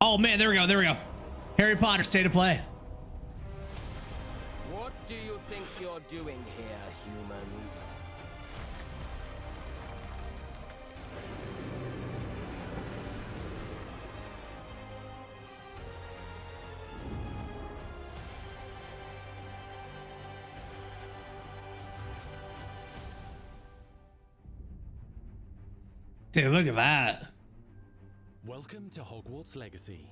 Oh man, there we go. There we go. Harry Potter State of Play. What do you think you're doing here, humans? Dude, look at that. Welcome to Hogwarts Legacy.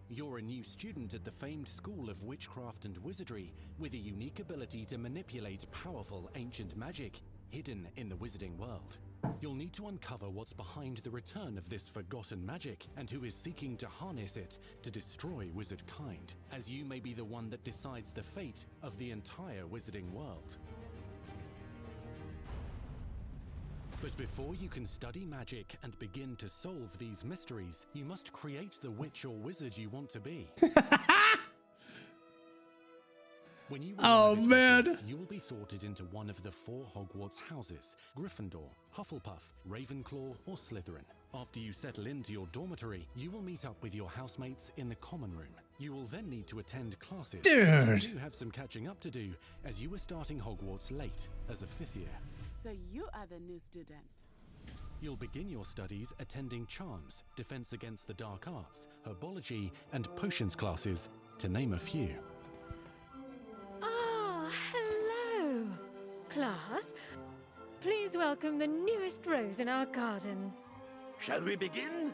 You're a new student at the famed School of Witchcraft and Wizardry with a unique ability to manipulate powerful ancient magic hidden in the wizarding world. You'll need to uncover what's behind the return of this forgotten magic and who is seeking to harness it to destroy wizard kind, as you may be the one that decides the fate of the entire wizarding world. But before you can study magic and begin to solve these mysteries, you must create the witch or wizard you want to be. When you man, you will be sorted into one of the 4 Hogwarts houses: Gryffindor, Hufflepuff, Ravenclaw, or Slytherin. After you settle into your dormitory, you will meet up with your housemates in the common room. You will then need to attend classes. Dude! You have some catching up to do, as you were starting Hogwarts late as a 5th year. So you are the new student. You'll begin your studies attending Charms, Defense Against the Dark Arts, Herbology, and Potions classes, to name a few. Ah, hello, class. Please welcome the newest rose in our garden. Shall we begin?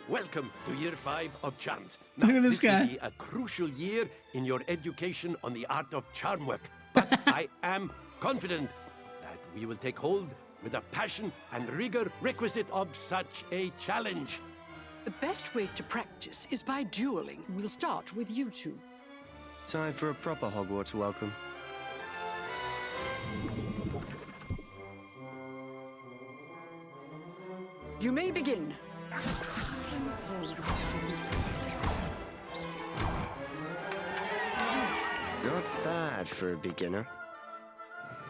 Welcome to Year 5 of Charms. Look at this guy. Will be a crucial year in your education on the art of charm work. But I am confident that we will take hold with the passion and rigor requisite of such a challenge. The best way to practice is by dueling. We'll start with you two. Time for a proper Hogwarts welcome. You may begin. Not bad for a beginner.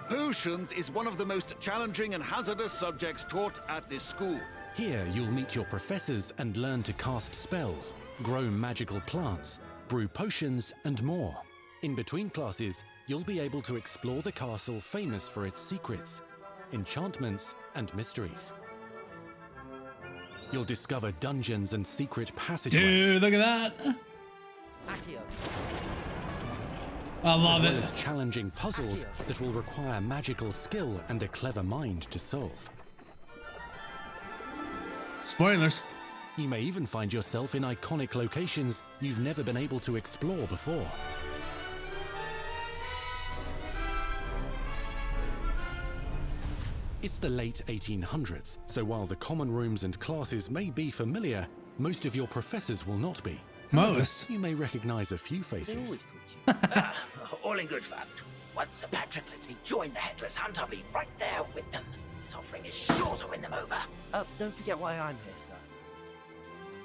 Potions is one of the most challenging and hazardous subjects taught at this school. Here you'll meet your professors and learn to cast spells, grow magical plants, brew potions, and more. In between classes, you'll be able to explore the castle famous for its secrets, enchantments, and mysteries. You'll discover dungeons and secret passageways. Dude, look at that. I love as it. well as challenging puzzles that will require magical skill and a clever mind to solve. Spoilers. You may even find yourself in iconic locations you've never been able to explore before. It's the late 1800s, so while the common rooms and classes may be familiar, most of your professors will not be. Most. However, you may recognize a few faces. All in good fun. Once Sir Patrick lets me join the Headless Hunt, I'll be right there with them. This offering is sure to win them over. Don't forget why I'm here, sir.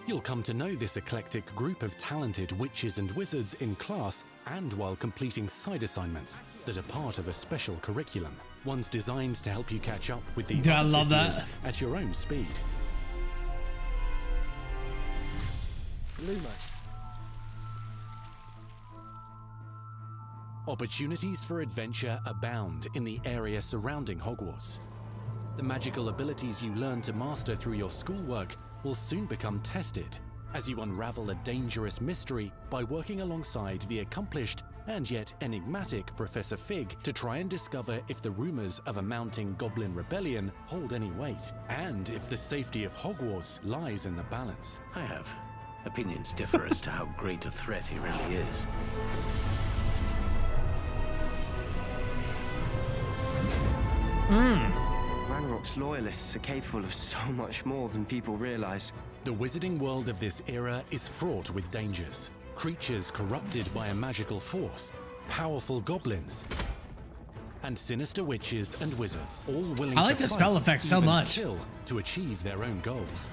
You'll come to know this eclectic group of talented witches and wizards in class and while completing side assignments that are part of a special curriculum. Ones designed to help you catch up with the Dude, I other love fifth that. years at your own speed. Lumos. Opportunities for adventure abound in the area surrounding Hogwarts. The magical abilities you learn to master through your schoolwork will soon become tested as you unravel a dangerous mystery by working alongside the accomplished and yet enigmatic Professor Fig to try and discover if the rumors of a mounting goblin rebellion hold any weight, and if the safety of Hogwarts lies in the balance. I have. Opinions differ as to how great a threat he really is. Ranrock's loyalists are capable of so much more than people realize. The wizarding world of this era is fraught with dangers. Creatures corrupted by a magical force, powerful goblins, and sinister witches and wizards, all willing I like to the fight, spell effects so even much. kill, to achieve their own goals.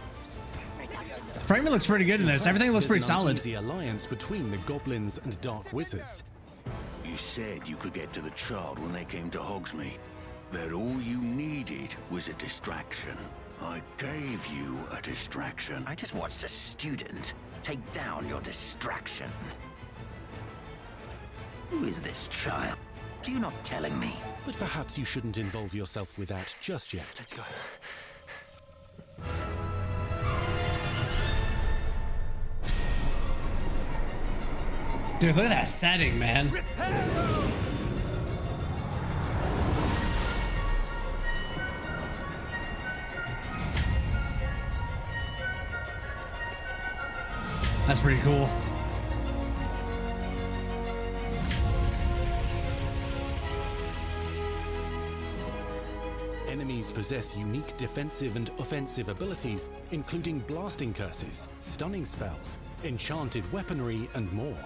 The framing looks pretty good in this. Everything looks pretty solid. The alliance between the goblins and dark wizards. You said you could get to the child when they came to Hogsmeade. That all you needed was a distraction. I gave you a distraction. I just watched a student take down your distraction. Who is this child? Are you not telling me? But perhaps you shouldn't involve yourself with that just yet. Let's go. Dude, look at that setting, man. That's pretty cool. Enemies possess unique defensive and offensive abilities, including blasting curses, stunning spells, enchanted weaponry, and more.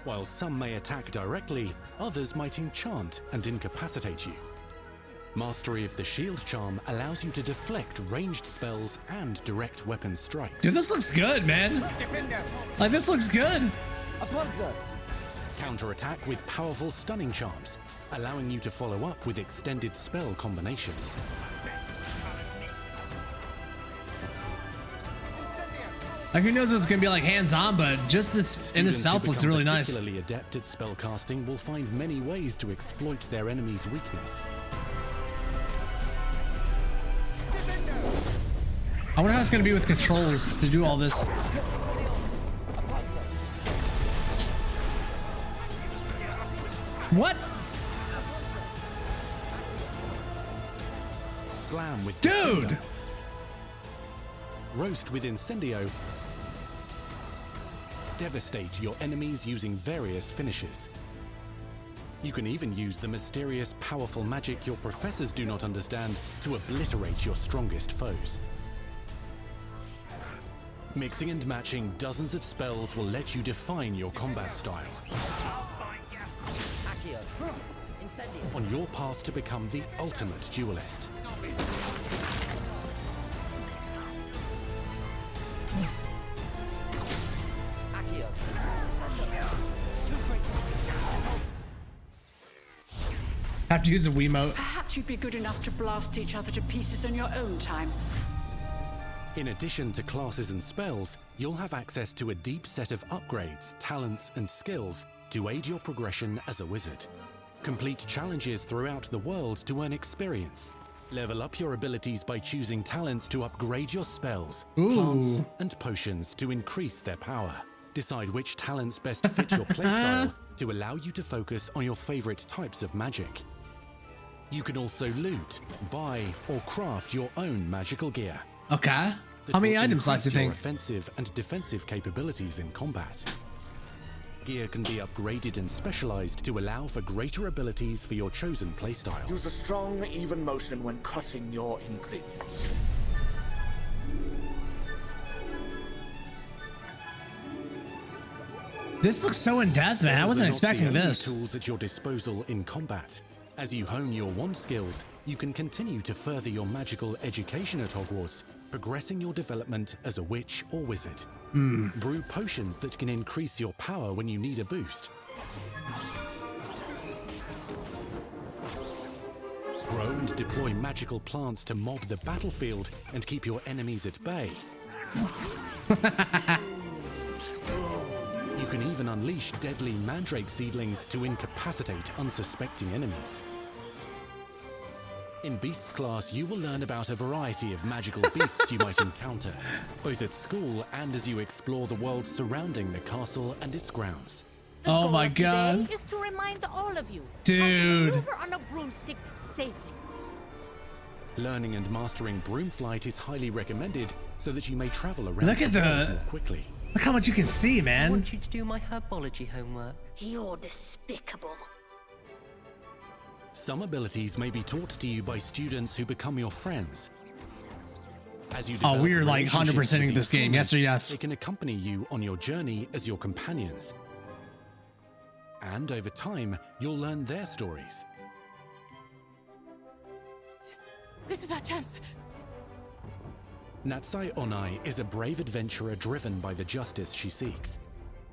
While some may attack directly, others might enchant and incapacitate you. Mastery of the shield charm allows you to deflect ranged spells and direct weapon strikes. Dude, this looks good, man. Like, this looks good. Counterattack with powerful stunning charms, allowing you to follow up with extended spell combinations. Like, who knows what's gonna be like hands-on, but just this in itself looks really nice. Particularly adept at spellcasting will find many ways to exploit their enemy's weakness. I wonder how it's gonna be with controls to do all this. What? Slam with Dude! Incendio. Roast with Incendio. Devastate your enemies using various finishes. You can even use the mysterious, powerful magic your professors do not understand to obliterate your strongest foes. Mixing and matching dozens of spells will let you define your combat style. On your path to become the ultimate duelist. Have to use a Wiimote. Perhaps you'd be good enough to blast each other to pieces on your own time. In addition to classes and spells, you'll have access to a deep set of upgrades, talents, and skills to aid your progression as a wizard. Complete challenges throughout the world to earn experience. Level up your abilities by choosing talents to upgrade your spells, plants, and potions to increase their power. Decide which talents best fit your playstyle to allow you to focus on your favorite types of magic. You can also loot, buy, or craft your own magical gear. Okay. How many items like to think? Offensive and defensive capabilities in combat. Gear can be upgraded and specialized to allow for greater abilities for your chosen playstyle. Use a strong, even motion when cutting your ingredients. This looks so in-depth, man. I wasn't expecting this. Tools at your disposal in combat. As you hone your wand skills, you can continue to further your magical education at Hogwarts, progressing your development as a witch or wizard. Brew potions that can increase your power when you need a boost. Grow and deploy magical plants to mob the battlefield and keep your enemies at bay. You can even unleash deadly mandrake seedlings to incapacitate unsuspecting enemies. In Beasts class, you will learn about a variety of magical beasts you might encounter, both at school and as you explore the world surrounding the castle and its grounds. Oh my god. Today is to remind all of you Dude. how to maneuver on a broomstick safely. Learning and mastering broomflight is highly recommended so that you may travel around Look at the world the- more quickly. Look how much you can see, I man. want you to do my herbology homework. You're despicable. Some abilities may be taught to you by students who become your friends. As you Oh, we're develop like relationships 100%ing with this these game. Yes or yes? They can accompany you on your journey as your companions. And over time, you'll learn their stories. This is our chance. Natsai Onai is a brave adventurer driven by the justice she seeks.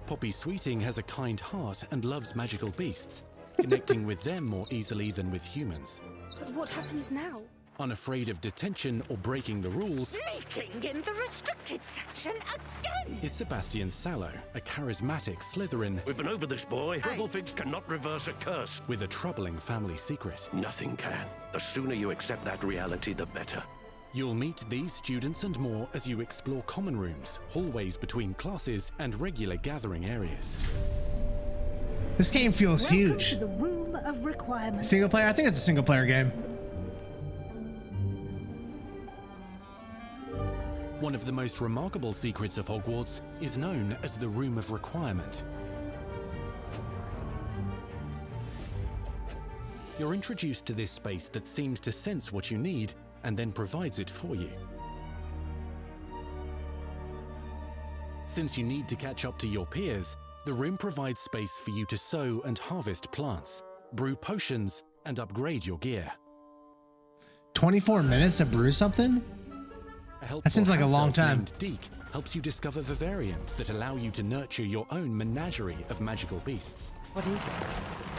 Poppy Sweeting has a kind heart and loves magical beasts, connecting with them more easily than with humans. What happens now? Unafraid of detention or breaking the rules, Sneaking in the restricted section again! is Sebastian Sallow, a charismatic Slytherin We've been over this, boy. Hufflefigs cannot reverse a curse. with a troubling family secret. Nothing can. The sooner you accept that reality, the better. You'll meet these students and more as you explore common rooms, hallways between classes, and regular gathering areas. This game feels huge. To the room of requirement. Single player? I think it's a single player game. One of the most remarkable secrets of Hogwarts is known as the Room of Requirement. You're introduced to this space that seems to sense what you need and then provides it for you. Since you need to catch up to your peers, the room provides space for you to sow and harvest plants, brew potions, and upgrade your gear. 24 minutes to brew something? That seems like a long time. Named Deke helps you discover vivariums that allow you to nurture your own menagerie of magical beasts. What is it?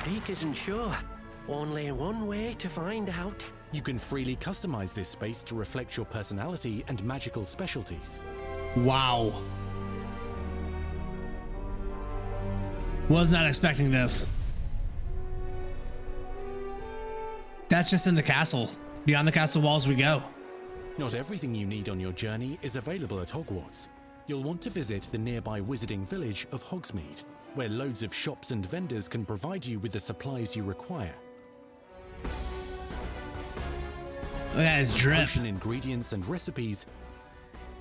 Deke isn't sure. Only one way to find out. You can freely customize this space to reflect your personality and magical specialties. Wow. Was not expecting this. That's just in the castle. Beyond the castle walls we go. Not everything you need on your journey is available at Hogwarts. You'll want to visit the nearby wizarding village of Hogsmeade, where loads of shops and vendors can provide you with the supplies you require. Look at his drip. Potion ingredients and recipes,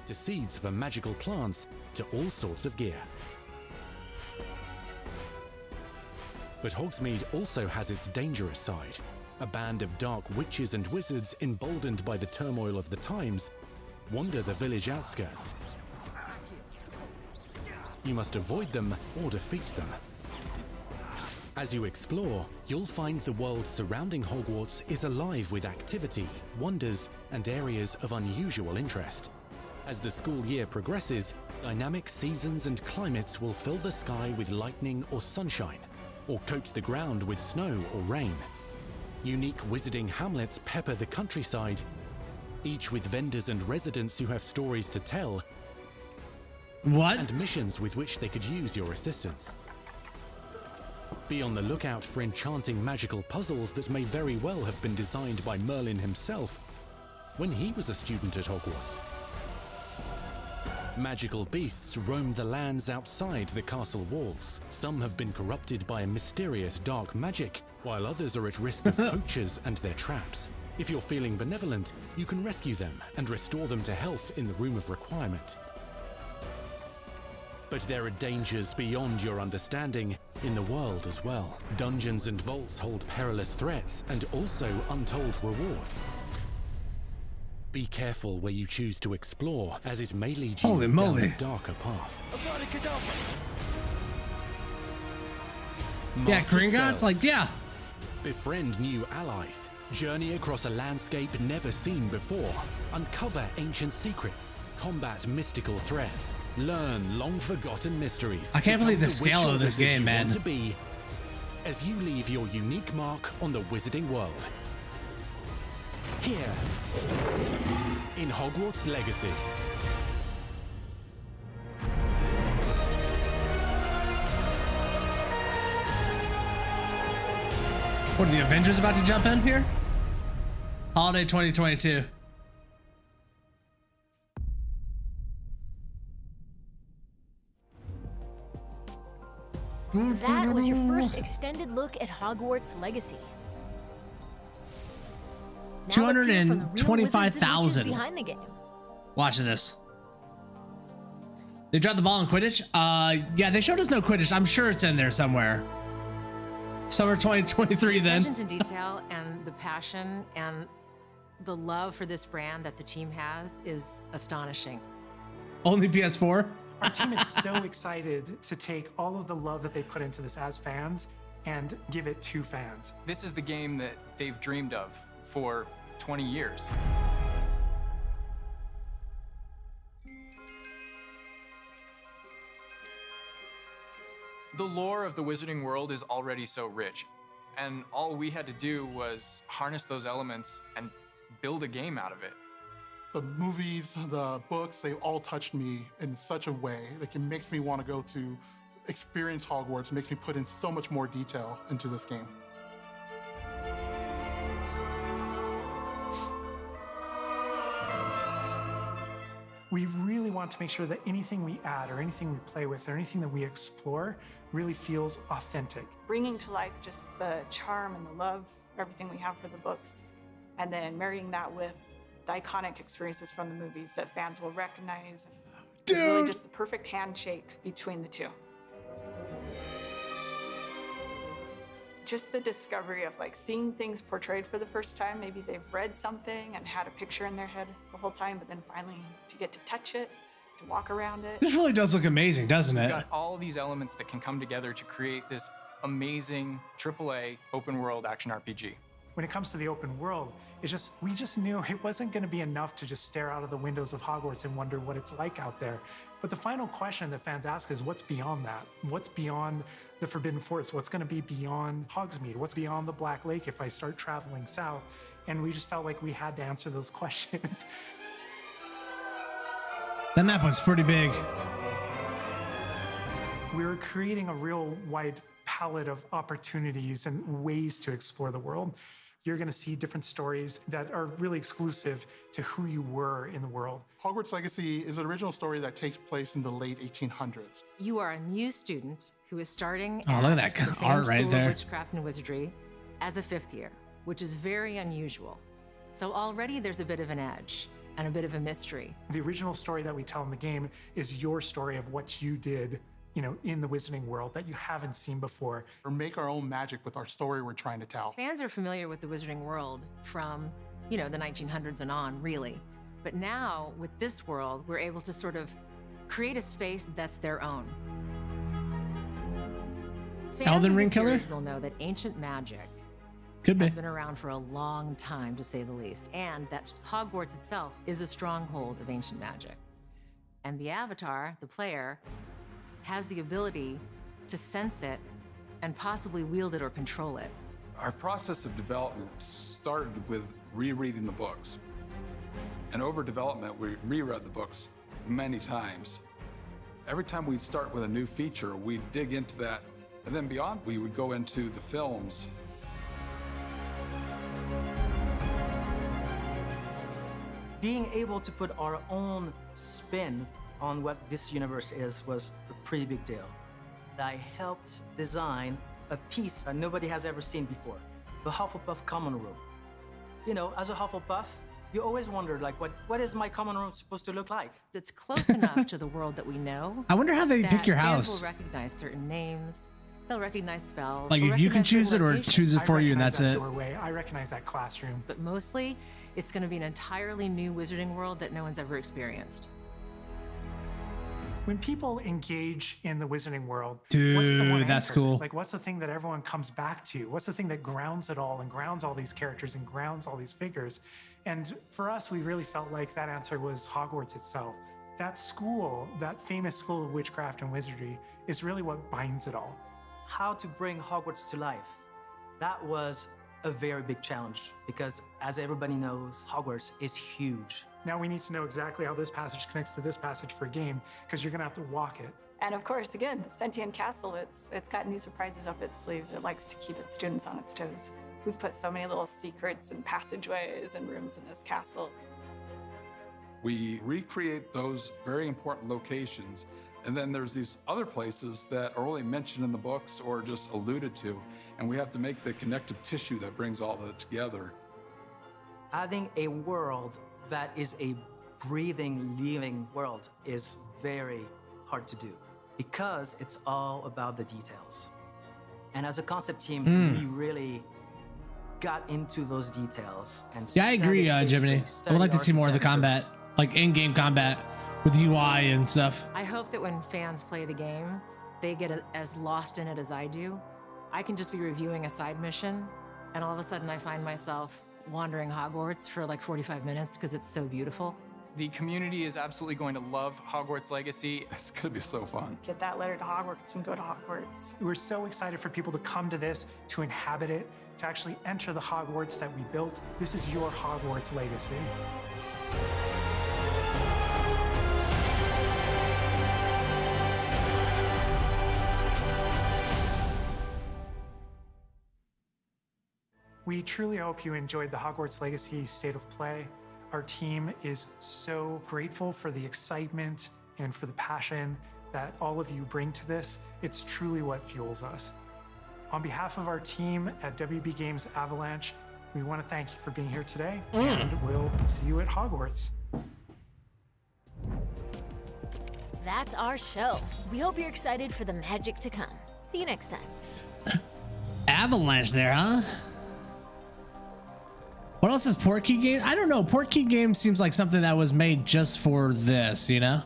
to seeds for magical plants, to all sorts of gear. But Hogsmeade also has its dangerous side. A band of dark witches and wizards, emboldened by the turmoil of the times, wander the village outskirts. You must avoid them or defeat them. As you explore, you'll find the world surrounding Hogwarts is alive with activity, wonders, and areas of unusual interest. As the school year progresses, dynamic seasons and climates will fill the sky with lightning or sunshine, or coat the ground with snow or rain. Unique wizarding hamlets pepper the countryside, each with vendors and residents who have stories to tell. What? And missions with which they could use your assistance. Be on the lookout for enchanting magical puzzles that may very well have been designed by Merlin himself when he was a student at Hogwarts. Magical beasts roam the lands outside the castle walls. Some have been corrupted by a mysterious dark magic, while others are at risk of poachers and their traps. If you're feeling benevolent, you can rescue them and restore them to health in the Room of Requirement. But there are dangers beyond your understanding in the world as well. Dungeons and vaults hold perilous threats and also untold rewards. Be careful where you choose to explore, as it may lead you down a darker path. Yeah, Gringotts, like, yeah. Befriend new allies. Journey across a landscape never seen before. Uncover ancient secrets. Combat mystical threats. Learn long-forgotten mysteries. I can't believe the scale of this game, man. To be, as you leave your unique mark on the wizarding world. Here, in Hogwarts Legacy. What are the Avengers about to jump in here? Holiday 2022. That was your first extended look at Hogwarts Legacy. Now let's hear from the real wizards and witches 225,000 behind the game. watching this. They dropped the ball in Quidditch? Yeah, they showed us no Quidditch. I'm sure it's in there somewhere. Summer 2023 then. Attention to detail and the passion and the love for this brand that the team has is astonishing. Only PS4? Our team is so excited to take all of the love that they put into this as fans and give it to fans. This is the game that they've dreamed of for 20 years. The lore of the Wizarding World is already so rich, and all we had to do was harness those elements and build a game out of it. The movies, the books, they all touched me in such a way. Like, it makes me want to go to experience Hogwarts, makes me put in so much more detail into this game. We really want to make sure that anything we add or anything we play with or anything that we explore really feels authentic. Bringing to life just the charm and the love, everything we have for the books, and then marrying that with the iconic experiences from the movies that fans will recognize. It's really just the perfect handshake between the two. Just the discovery of like seeing things portrayed for the first time. Maybe they've read something and had a picture in their head the whole time, but then finally to get to touch it, to walk around it. This really does look amazing, doesn't it? You've got all these elements that can come together to create this amazing AAA open world action RPG. When it comes to the open world, we just knew it wasn't going to be enough to just stare out of the windows of Hogwarts and wonder what it's like out there. But the final question that fans ask is, what's beyond that? What's beyond the Forbidden Forest? What's going to be beyond Hogsmeade? What's beyond the Black Lake if I start traveling south? And we just felt like we had to answer those questions. That map was pretty big. We were creating a real wide palette of opportunities and ways to explore the world. You're going to see different stories that are really exclusive to who you were in the world. Hogwarts Legacy is an original story that takes place in the late 1800s. You are a new student who is starting Oh, look at that the art famed right School of there. Witchcraft and Wizardry as a 5th year, which is very unusual. So already there's a bit of an edge and a bit of a mystery. The original story that we tell in the game is your story of what you did, in the wizarding world that you haven't seen before. Or make our own magic with our story we're trying to tell. Fans are familiar with the wizarding world from, the 1900s and on, really. But now, with this world, we're able to sort of create a space that's their own. Fans Elden of Ring the killer? series will know that ancient magic Could be. has been around for a long time, to say the least, and that Hogwarts itself is a stronghold of ancient magic. And the Avatar, the player, has the ability to sense it and possibly wield it or control it. Our process of development started with rereading the books. And over development, we reread the books many times. Every time we'd start with a new feature, we'd dig into that. And then beyond, we would go into the films. Being able to put our own spin on what this universe is was a pretty big deal. I helped design a piece that nobody has ever seen before, the Hufflepuff common room. As a Hufflepuff, you always wonder, what is my common room supposed to look like? It's close enough to the world that we know. I wonder how they that pick your fans house. will recognize certain names. They'll recognize spells. Like, they'll if you can recognize choose it certain or locations. choose it for you and recognize that's that it. doorway. I recognize that classroom. But mostly, it's going to be an entirely new wizarding world that no one's ever experienced. When people engage in the wizarding world, Dude, what's the one that's anchor? cool. Like, what's the thing that everyone comes back to? What's the thing that grounds it all and grounds all these characters and grounds all these figures? And for us, we really felt like that answer was Hogwarts itself. That school, that famous school of witchcraft and wizardry, is really what binds it all. How to bring Hogwarts to life. That was a very big challenge because, as everybody knows, Hogwarts is huge. Now we need to know exactly how this passage connects to this passage for a game, because you're going to have to walk it. And of course, again, the Sentient Castle, it's got new surprises up its sleeves. It likes to keep its students on its toes. We've put so many little secrets and passageways and rooms in this castle. We recreate those very important locations. And then there's these other places that are only mentioned in the books or just alluded to. And we have to make the connective tissue that brings all of it together. Having a world that is a breathing, living world is very hard to do because it's all about the details. And as a concept team, we really got into those details. And Yeah, I agree, studied history, Jiminy. I would studied like to see more of the architecture. combat, like in-game combat with UI and stuff. I hope that when fans play the game, they get as lost in it as I do. I can just be reviewing a side mission, and all of a sudden I find myself wandering Hogwarts for like 45 minutes because it's so beautiful. The community is absolutely going to love Hogwarts Legacy. It's going to be so fun. Get that letter to Hogwarts and go to Hogwarts. We're so excited for people to come to this, to inhabit it, to actually enter the Hogwarts that we built. This is your Hogwarts Legacy. We truly hope you enjoyed the Hogwarts Legacy State of Play. Our team is so grateful for the excitement and for the passion that all of you bring to this. It's truly what fuels us. On behalf of our team at WB Games Avalanche, we want to thank you for being here today, and we'll see you at Hogwarts. That's our show. We hope you're excited for the magic to come. See you next time. Avalanche there, huh? What else is Portkey Games? I don't know. Portkey Games seems like something that was made just for this, you know?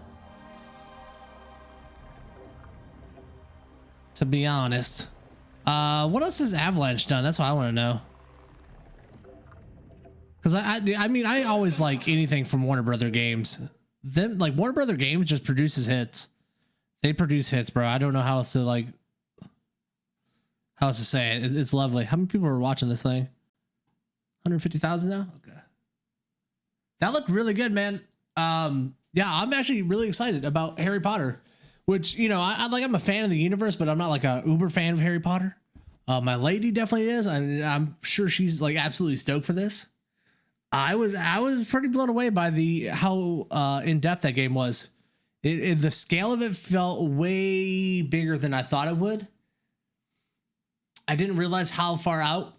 To be honest. What else has Avalanche done? That's what I want to know. Because I mean, I always like anything from Warner Brother Games. Them, like, Warner Brother Games just produces hits. They produce hits, bro. I don't know how else to, like, how else to say it. It's lovely. How many people are watching this thing? 150,000 now? Okay. That looked really good, man. Yeah, I'm actually really excited about Harry Potter, which, you know, I'm a fan of the universe, but I'm not like a uber fan of Harry Potter. My lady definitely is. I'm sure she's like absolutely stoked for this. I was pretty blown away by how in depth that game was. The scale of it felt way bigger than I thought it would. I didn't realize how far out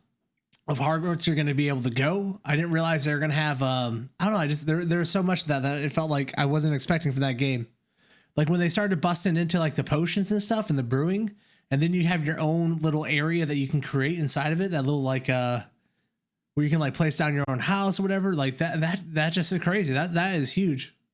of Hogwarts you're going to be able to go. I didn't realize they're going to have, I don't know. There was so much of that it felt like I wasn't expecting from that game. Like when they started busting into like the potions and stuff and the brewing, and then you have your own little area that you can create inside of it. That little like, where you can like place down your own house or whatever. Like that just is crazy. That is huge.